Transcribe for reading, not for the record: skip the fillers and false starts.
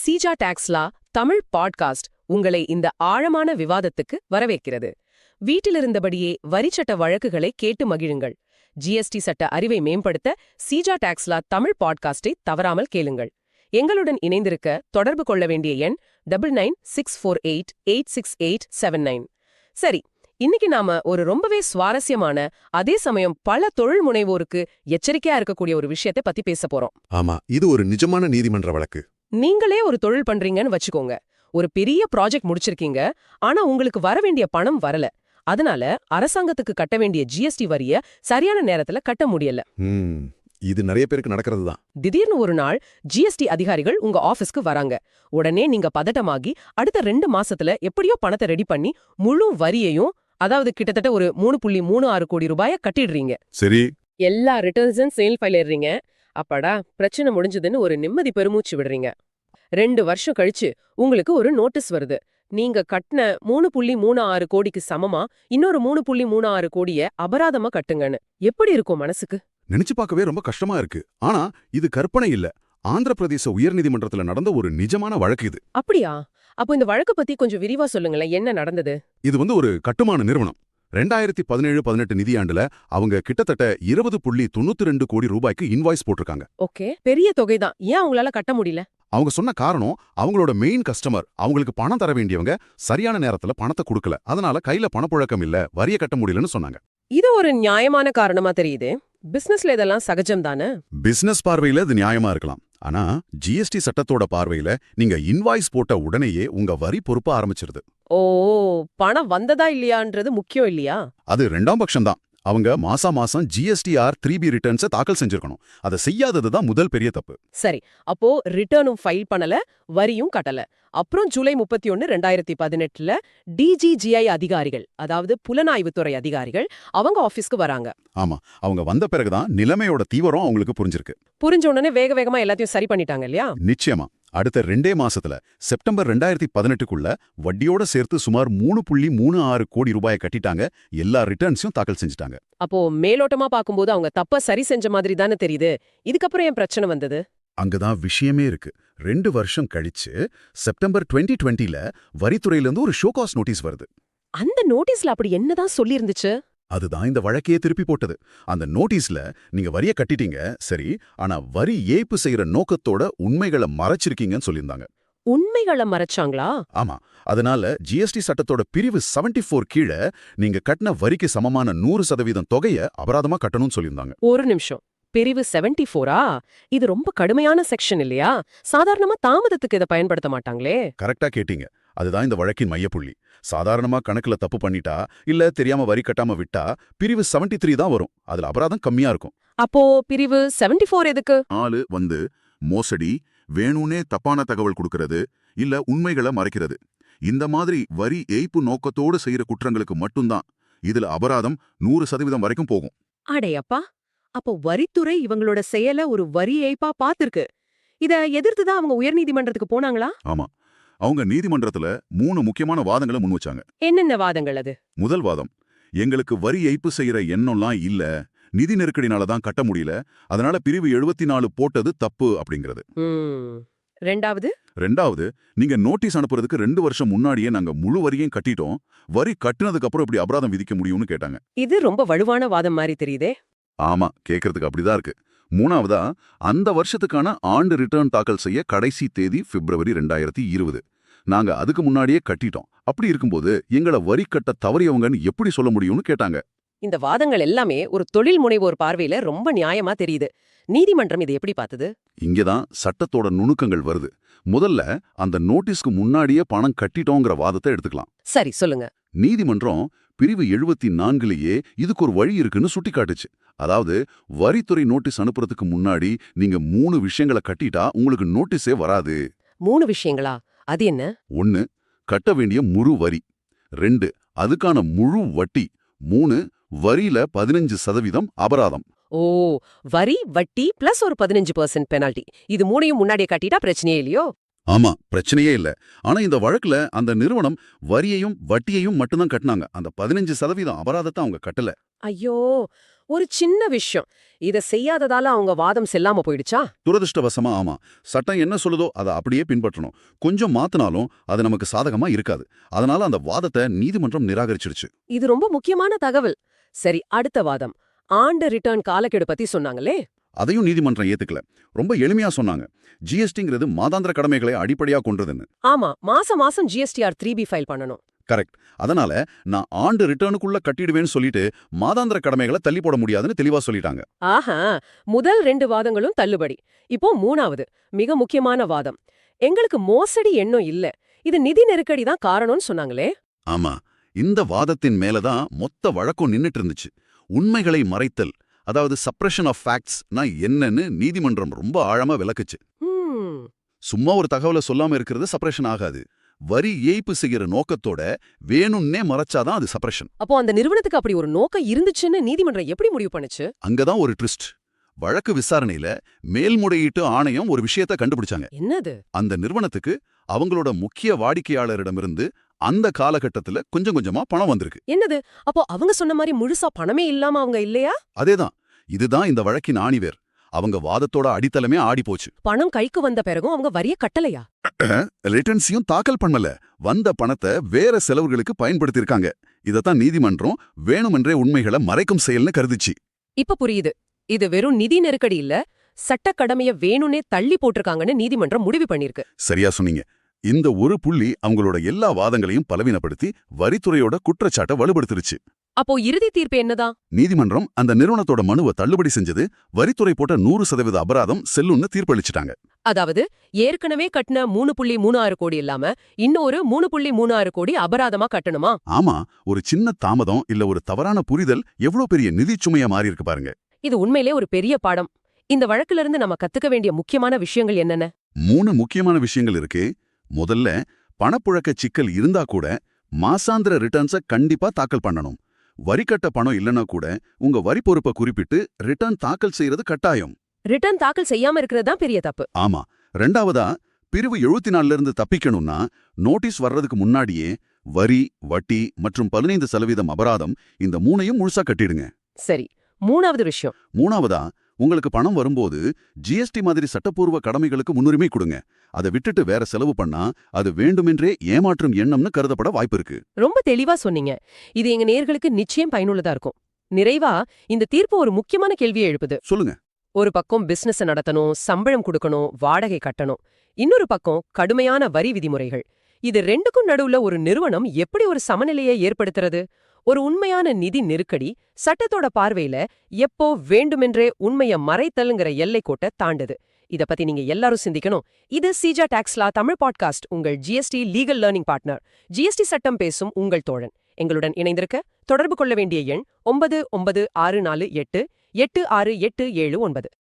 Seeja Taxila Tamil podcast உங்களை இந்த ஆழமான விவாதத்துக்கு வரவேற்கிறது. வீட்டிலிருந்தபடியே வரிச்சட்ட வழக்குகளை கேட்டு மகிழுங்கள். ஜிஎஸ்டி சட்ட அறிவை மேம்படுத்த சீஜா டாக்ஸ்லா தமிழ் பாட்காஸ்டை தவறாமல் கேளுங்கள். எங்களுடன் இணைந்திருக்க தொடர்பு கொள்ள வேண்டிய எண் 9964886879. சரி, இன்னைக்கு நாம ஒரு ரொம்பவே சுவாரஸ்யமான, அதே சமயம் பல தொழில் முனைவோருக்கு எச்சரிக்கையா இருக்கக்கூடிய ஒரு விஷயத்தை பத்தி பேச போறோம். ஆமா, இது ஒரு நிஜமான நீதிமன்ற வழக்கு. நீங்களே ஒரு தொழில் பண்றீங்கன்னு வச்சுக்கோங்க. ஒரு பெரிய ப்ராஜெக்ட் முடிச்சிருக்கீங்க, ஆனா உங்களுக்கு வர வேண்டிய பணம் வரல. அதனால அரசாங்கத்துக்கு கட்ட வேண்டிய ஜிஎஸ்டி வரிய சரியான நேரத்துல கட்ட முடியல. இது நிறைய பேருக்கு நடக்கிறது தான். திடீர்னு ஒரு நாள் ஜிஎஸ்டி அதிகாரிகள் உங்க ஆபீஸ்க்கு வராங்க. உடனே நீங்க பதட்டமாகி அடுத்த 2 மாசத்துல எப்படியோ பணத்தை ரெடி பண்ணி முழு வரியையும், அதாவது கிட்டத்தட்ட ஒரு 3.36 கோடி ரூபாய கட்டிடுறீங்க. சரி, எல்லா ரிட்டர்ன்ஸும் சேல் ஃபைல் ஏறீங்க. அப்பாடா, பிரச்சனை முடிஞ்சதுன்னு ஒரு நிம்மதி பெருமூச்சு விடுறீங்க. 2 வருஷம் கழிச்சு உங்களுக்கு ஒரு நோட்டீஸ் வருது. நீங்க கட்டின 3.36 கோடிக்கு சமமா இன்னொரு 3.36 கோடிய அபராதமா கட்டுங்கன்னு. எப்படி இருக்கும் மனசுக்கு? நினைச்சு பார்க்கவே ரொம்ப கஷ்டமா இருக்கு. ஆனா இது கற்பனை இல்ல. ஆந்திர பிரதேச உயர்நீதிமன்றத்துல நடந்த ஒரு நிஜமான வழக்கு இது. அப்படியா? அப்போ இந்த வழக்கு பத்தி கொஞ்சம் விரிவா சொல்லுங்களேன். என்ன நடந்தது? இது ஒரு கட்டுமான நிறுவனம். 2017-18 நிதியாண்டுல அவங்க கிட்டத்தட்ட 20.92 கோடி ரூபாய்க்கு இன்வாய்ஸ் போட்டிருக்காங்க. ஓகே, பெரிய தொகைதான். ஏன் அவங்களால கட்ட முடியல? அவங்க சொன்ன காரணம், அவங்களோட மெயின் கஸ்டமர், அவங்களுக்கு பணம் தர வேண்டியவங்க சரியான நேரத்துல பணத்தை கொடுக்கல. அதனால கையில பணப்புழக்கம் இல்ல, வரிய கட்ட முடியலன்னு சொன்னாங்க. இது ஒரு நியாயமான காரணமா தெரியுது. பிசினஸ்ல இதெல்லாம் சகஜம் தானே? பிசினஸ் பார்வையில இது நியாயமா இருக்கலாம். ஆனா ஜிஎஸ்டி சட்டத்தோட பார்வையில நீங்க இன்வாய்ஸ் போட்ட உடனேயே உங்க வரி பொறுப்ப ஆரம்பிச்சிருது. ஓ, பணம் வந்ததா இல்லையான்றது முக்கியம் இல்லையா? அது 2ஆம் பட்சம் தான். அவங்க மாசம் ஜிஎஸ்டிஆர் 3B ரிட்டர்ன்ஸை தாக்கல் செஞ்சிருக்கணும். அதை செய்யாததுதான் முதல் பெரிய தப்பு. சரி, அப்போ ரிட்டர்னும் ஃபைல் பண்ணல, வரியும் கட்டல. அப்புறம் ஜூலை 31, 2018 டிஜிஜிஐ அதிகாரிகள், அதாவது புலனாய்வுத்துறை அதிகாரிகள், அவங்க ஆபீஸ்க்கு வராங்க. ஆமா, அவங்க வந்த பிறகுதான் நிலைமையோட தீவிரம் அவங்களுக்கு புரிஞ்சிருக்கு. புரிஞ்ச உடனே வேக வேகமா எல்லாத்தையும் சரி பண்ணிட்டாங்க இல்லையா? நிச்சயமா. அடுத்த 2 மாசத்துல செப்டம்பர் 2018க்குள்ள வட்டியோட சேர்த்து சுமார் 3.36 கோடி ரூபாயை கட்டிட்டாங்க. எல்லா ரிட்டர்ன்ஸையும் தாக்கல் செஞ்சுட்டாங்க. அப்போ மேலோட்டமா பாக்கும்போது அவங்க தப்ப சரி செஞ்ச மாதிரி தானே தெரியுது. இதுக்கப்புறம் ஏன் பிரச்சனை வந்தது? அங்கதான் விஷயமே இருக்கு. 2 வருஷம் கழிச்சு செப்டம்பர் 2020ல வரித்துறையில இருந்து ஒரு ஷோகாஸ் நோட்டீஸ் வருது. அந்த நோட்டீஸ்ல அப்படி என்னதான் சொல்லி இருந்துச்சு? அதுதான் இந்த வழக்கையே திருப்பி போட்டது. அந்த நோட்டீஸ்ல நீங்க வரிய கட்டிட்டீங்க சரி, ஆனா வரி ஏய்ப்பு செய்யற நோக்கத்தோட உண்மைகளை மறைச்சிருக்கீங்கன்னு சொல்லியிருந்தாங்க. உண்மைகளை மறைச்சாங்களா? ஆமா. அதனால ஜிஎஸ்டி சட்டத்தோட பிரிவு 74 கீழே நீங்க கட்டின வரிக்கு சமமான 100% தொகையை அபராதமா கட்டணும்னு சொல்லியிருந்தாங்க. ஒரு நிமிஷம், பிரிவு 74ஆ? இது ரொம்ப கடுமையான செக்ஷன் இல்லையா? சாதாரணமா தாமதத்துக்கு இதை பயன்படுத்த மாட்டாங்களே. கரெக்டா கேட்டீங்க. அதுதான் இந்த வழக்கின் மையப்புள்ளி. சாதாரணமா கணக்குல தப்பு பண்ணிட்டா, இல்ல தெரியாம வரி கட்டாம விட்டா பிரிவு 73 தான் வரும். அதுல அபராதம் கம்மியா இருக்கும். அப்போ பிரிவு 74 எதுக்கு? 4 மோசடி, வேணும்னே தப்பான தகவல் கொடுக்கறது, இல்ல உண்மைகளை மறைக்கிறது. இந்த மாதிரி வரி ஏய்ப்பு நோக்கத்தோடு செய்யற குற்றங்களுக்கு மட்டும்தான் இதுல அபராதம் 100% வரைக்கும் போகும். அடையப்பா, அப்போ வரித்துறை இவங்களோட செயல ஒரு வரி ஏய்ப்பா பாத்திருக்கு. இத எதிர்த்துதான் அவங்க உயர்நீதிமன்றத்துக்கு போனாங்களா? ஆமா, அவங்க நீதிமன்றத்துல 3 முக்கியமான வாதங்களை முன் வச்சாங்க. என்னென்ன வாதங்கள் அது? முதல் வாதம், எங்களுக்கு வரி ஏய்ப்பு செய்யற எண்ணம்லாம் இல்ல, நிதி நெருக்கடினால தான் கட்ட முடியல, அதனால பிரிவு 74 போட்டது தப்பு அப்படிங்கிறது. ரெண்டாவது, நீங்க நோட்டீஸ் அனுப்புறதுக்கு 2 வருஷம் முன்னாடியே நாங்க முழு வரியையும் கட்டிட்டோம், வரி கட்டினதுக்கு அப்புறம் இப்படி அபராதம் விதிக்க முடியும்னு கேட்டாங்க. இது ரொம்ப வலுவான வாதம் மாதிரி தெரியுதே. ஆமா, கேட்கறதுக்கு அப்படிதான் இருக்கு. மூணாவதா, அந்த வருஷத்துக்கான ஆண்டு ரிட்டர்ன் தாக்கல் செய்ய கடைசி தேதி பிப்ரவரி 2020. நாங்க அதுக்கு முன்னாடியே கட்டிட்டோம். அப்படி இருக்கும்போது எங்களை வரி கட்ட தவறியவங்கன்னு எப்படி சொல்ல முடியும்னு கேட்டாங்க. இந்த வாதங்கள் எல்லாமே ஒரு தொழில் முனைவோர் பார்வையில ரொம்ப நியாயமா தெரியுது. நீதிமன்றம் இதை எப்படி பார்த்தது? இங்கதான் சட்டத்தோட நுணுக்கங்கள் வருது. முதல்ல அந்த நோட்டீஸ்க்கு முன்னாடியே பணம் கட்டிட்டோங்கிற வாதத்தை எடுத்துக்கலாம். சரி, சொல்லுங்க. நீதிமன்றம் பிரிவு 74லேயே இதுக்கு ஒரு வழி இருக்குன்னு சுட்டிக்காட்டுச்சு. அதாவது வரித்துறை நோட்டீஸ் அனுப்புறதுக்கு முன்னாடி நீங்க 3 விஷயங்களை கட்டிட்டா உங்களுக்கு நோட்டீஸே வராது. 3 விஷயங்களா? அது என்ன? 1, கட்ட வேண்டிய முழு வரி. 2, அதுக்கான முழு வட்டி. 3, வரியில 15% அபராதம். ஓ, வரி, வட்டி பிளஸ் ஒரு 15% பெனால்டி. இது 3யும் முன்னாடியே கட்டிட்டா பிரச்சனையே இல்லையோ? ஆமா, பிரச்சனையே இல்ல. ஆனா இந்த வழக்குல அந்த நிறுவனம் வரியையும் வட்டியையும் மட்டும்தான் கட்டினாங்க. அந்த 15% அபராதத்தை அவங்க கட்டல. ஐயோ, ஒரு சின்ன விஷயம் இத செய்யாததால அவங்க வாதம் செல்லாம போயிடுச்சா? துரதிருஷ்டவசமா ஆமா. சட்டம் என்ன சொல்லுதோ அதை அப்படியே பின்பற்றணும். கொஞ்சம் மாத்தினாலும் அது நமக்கு சாதகமா இருக்காது. அதனால அந்த வாதத்தை நீதிமன்றம் நிராகரிச்சிடுச்சு. இது ரொம்ப முக்கியமான தகவல். சரி, அடுத்த வாதம். ஆண்டு ரிட்டர்ன் காலக்கெடு பத்தி சொன்னாங்களே. அதையும் நீதிமன்றம் ஏத்துக்கல. ரொம்ப எளிமையா சொன்னாங்க. ஜிஎஸ்டிங்கிறது மாதாந்திர கடமைகளை அடிப்படையா கொண்டதுன்னு. ஆமா, மாசம் மாசம் ஜிஎஸ்டிஆர் 3B ஃபைல் பண்ணணும். கரெக்ட். அதனால நான் ஆண்டு ரிட்டர்னுக்குள்ள கட்டிடுவேன்னு சொல்லிட்டு மாதாந்திர கடமைகளை தள்ளி போட முடியாதுன்னு தெளிவா சொல்லிட்டாங்க. ஆஹா, முதல் 2 வாதங்களும் தள்ளுபடி. இப்போ 3வது மிக முக்கியமான வாதம். எங்களுக்கு மோசடி எண்ணம் இல்ல, இது நிதி நெருக்கடி தான் காரணம்னு சொன்னாங்களே. ஆமா, இந்த வாதத்தின் மேலதான் மொத்த வழக்கம் நின்னுட்டு இருந்துச்சு. உண்மைகளை மறைத்தல், அதாவது சப்ரஷன் ஆஃப் ஃபேக்ட்ஸ்னா என்னன்னு நீதிமன்றம் ரொம்ப ஆழமா விளக்குச்சு. சும்மா ஒரு தகவலை சொல்லாம இருக்கிறது சப்ரஷன் ஆகாது. வரி ஏய்ப்பு செய்யற நோக்கத்தோட வேணும்னே மறைச்சாதான் அது சப்ரஷன். அப்போ அந்த நிறுவனத்துக்கு அப்படி ஒரு நோக்கம் இருந்துச்சுன்னு நீதிமன்றம் எப்படி முடிவு பண்ணுச்சு? அங்கதான் ஒரு ட்விஸ்ட். வழக்கு விசாரணையில மேல்முறையீட்டு ஆணையம் ஒரு விஷயத்தை கண்டுபிடிச்சாங்க. என்னது? அந்த நிறுவனத்துக்கு அவங்களோட முக்கிய வாடிக்கையாளரிடமிருந்து அந்த காலகட்டத்துல கொஞ்சம் கொஞ்சமா பணம் வந்திருக்கு. என்னது? அப்போ அவங்க சொன்ன மாதிரி முழுசா பணமே இல்லாம அவங்க இல்லையா? அதேதான். இதுதான் இந்த வழக்கின் ஆணிவேர். அவங்க வாதத்தோட அடித்தளமே ஆடி போச்சு. பணம் கைக்கு வந்த பிறகும் அவங்க வரிய கட்டலையா? ரிட்டர்ன்ஸையும் தாக்கல் பண்ணல. வந்த பணத்தை வேற செலவுகளுக்கு பயன்படுத்தியிருக்காங்க. இதத்தான் நீதிமன்றம் வேணுமென்றே உண்மைகளை மறைக்கும் செயல்னு கருதுச்சு. இப்ப புரியுது. இது வெறும் நிதி நெருக்கடி இல்ல, சட்ட கடமைய வேணும்னே தள்ளி போட்டிருக்காங்கன்னு நீதிமன்றம் முடிவு பண்ணிருக்கு. சரியா சொன்னீங்க. இந்த ஒரு புள்ளி அவங்களோட எல்லா வாதங்களையும் பலவீனப்படுத்தி வரித்துறையோட குற்றச்சாட்டை வலுப்படுத்திருச்சு. அப்போ இறுதி தீர்ப்பு என்னதான்? நீதிமன்றம் அந்த நிறுவனத்தோட மனுவை தள்ளுபடி செஞ்சது. வரித்துறை போட்ட 100% அபராதம் செல்லுன்னு தீர்ப்பளிச்சிட்டாங்க. அதாவது ஏற்கனவே கட்டின 3.36 கோடி இல்லாம இன்னொரு 3.36 கோடி அபராதமா கட்டணுமா? ஆமா, ஒரு சின்ன தாமதம் இல்ல ஒரு தவறான புரிதல் எவ்வளவு பெரிய நிதிச்சுமையா மாறி இருக்கு பாருங்க. இது உண்மையிலே ஒரு பெரிய பாடம். இந்த வழக்குல இருந்து நம்ம கத்துக்க வேண்டிய முக்கியமான விஷயங்கள் என்னென்ன? 3 முக்கியமான விஷயங்கள் இருக்கு. முதல்ல, பணப்புழக்க சிக்கல் இருந்தா கூட மாசாந்திர ரிட்டர்ன்ஸை கண்டிப்பா தாக்கல் பண்ணணும். வரி கட்ட பணம் இல்லனா கூட உங்க வரி பொறுப்பை குறிப்பிட்டு ரிட்டர்ன் தாக்கல் செய்யறது கட்டாயம். ரிட்டர்ன் தாக்கல் செய்யாம இருக்கிறது தான் பெரிய தப்பு. ஆமா. ரெண்டாவதா, பிரிவு 74 இருந்து தப்பிக்கணும்னா நோட்டீஸ் வர்றதுக்கு முன்னாடியே வரி, வட்டி மற்றும் 15% அபராதம் இந்த 3ஐயும் முழுசா கட்டிடுங்க. சரி, 3வது விஷயம். மூணாவதா, உங்களுக்கு பணம் வரும்போது ஜிஎஸ்டி மாதிரி சட்டப்பூர்வ கடமைகளுக்கு முன்னுரிமை கொடுங்க. அதை விட்டுட்டு வேற செலவு பண்ணா அது வேண்டுமென்றே ஏமாற்றும் எண்ணம்னு கருதப்பட வாய்ப்பு இருக்கு. ரொம்ப தெளிவா சொன்னீங்க. இது எங்க நேயர்களுக்கு நிச்சயம் பயனுள்ளதா இருக்கும். நிறைவா, இந்த தீர்ப்பு ஒரு முக்கியமான கேள்வியை எழுப்புது. சொல்லுங்க. ஒரு பக்கம் பிசினஸ் நடத்தணும், சம்பளம் கொடுக்கணும், வாடகை கட்டணும். இன்னொரு பக்கம் கடுமையான வரி விதிமுறைகள். இது ரெண்டுக்கும் நடுவுல ஒரு நிறுவனம் எப்படி ஒரு சமநிலையை ஏற்படுத்துறது? ஒரு உண்மையான நிதி நெருக்கடி சட்டத்தோட பார்வையில எப்போ வேண்டுமென்றே உண்மைய மறைத்தல்ங்கிற எல்லைக்கோட்டை தாண்டுது. இத பத்தி நீங்க எல்லாரும் சிந்திக்கணும். இது சிஜா டாக்ஸ் லா தமிழ் பாட்காஸ்ட், உங்கள் GST legal learning partner. GST சட்டம் பேசும் உங்கள் தோழன். எங்களுடன் இணைந்திருக்க தொடர்பு கொள்ள வேண்டிய எண் 9964886867.